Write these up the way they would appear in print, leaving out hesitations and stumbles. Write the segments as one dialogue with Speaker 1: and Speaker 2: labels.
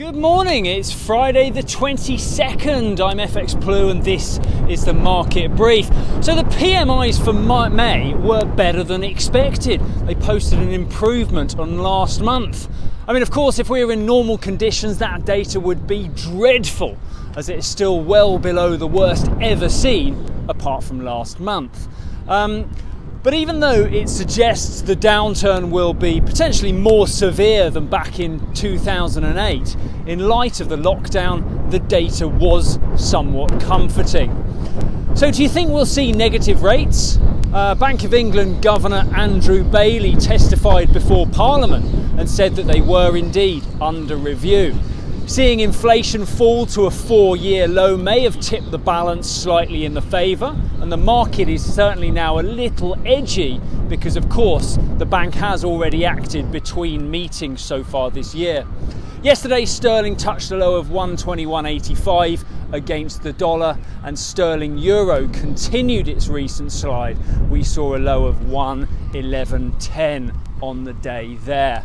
Speaker 1: Good morning, it's Friday the 22nd. I'm FX Blue and this is the market brief. So the PMIs for May were better than expected. They posted an improvement on last month. I mean, of course, if we were in normal conditions, that data would be dreadful, as it is still well below the worst ever seen, apart from last month. But even though it suggests the downturn will be potentially more severe than back in 2008, in light of the lockdown, the data was somewhat comforting. So do you think we'll see negative rates? Bank of England Governor Andrew Bailey testified before Parliament and said that they were indeed under review. Seeing inflation fall to a 4-year low may have tipped the balance slightly in the favour, and the market is certainly now a little edgy because, of course, the bank has already acted between meetings so far this year. Yesterday, sterling touched a low of 121.85 against the dollar, and sterling euro continued its recent slide. We saw a low of 111.10 on the day there.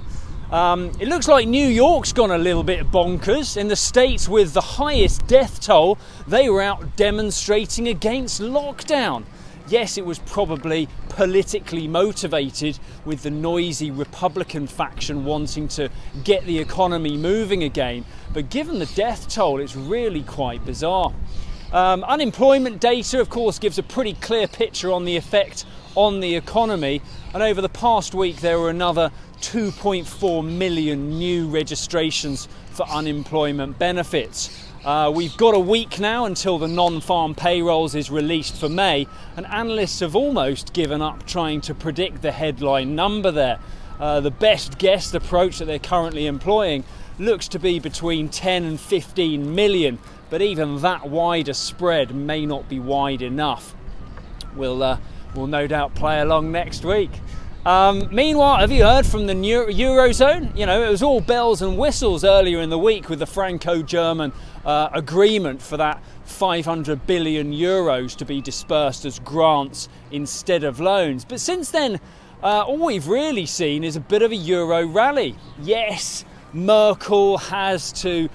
Speaker 1: It looks like New York's gone a little bit bonkers. In the states with the highest death toll, they were out demonstrating against lockdown. Yes, it was probably politically motivated, with the noisy Republican faction wanting to get the economy moving again. But given the death toll, it's really quite bizarre. Unemployment data, of course, gives a pretty clear picture on the effect on the economy. And over the past week, there were another 2.4 million new registrations for unemployment benefits. We've got a week now until the non-farm payrolls is released for May, and analysts have almost given up trying to predict the headline number there. The best guessed approach that they're currently employing looks to be between 10 and 15 million, but even that wider spread may not be wide enough. We'll no doubt play along next week. Meanwhile, have you heard from the Eurozone? You know, it was all bells and whistles earlier in the week with the Franco-German agreement for that 500 billion euros to be dispersed as grants instead of loans. But since then, all we've really seen is a bit of a Euro rally. Yes, Merkel has to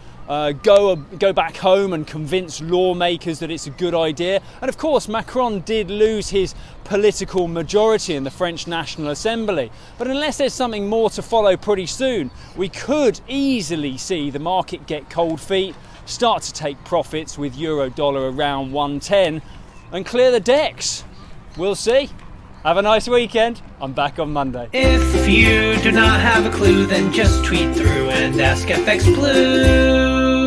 Speaker 1: go back home and convince lawmakers that it's a good idea. And of course, Macron did lose his political majority in the French National Assembly. But unless there's something more to follow pretty soon, we could easily see the market get cold feet, start to take profits with euro dollar around 110 and clear the decks. We'll see. Have a nice weekend. I'm back on Monday.
Speaker 2: If you do not have a clue, then just tweet through and ask FX Blue.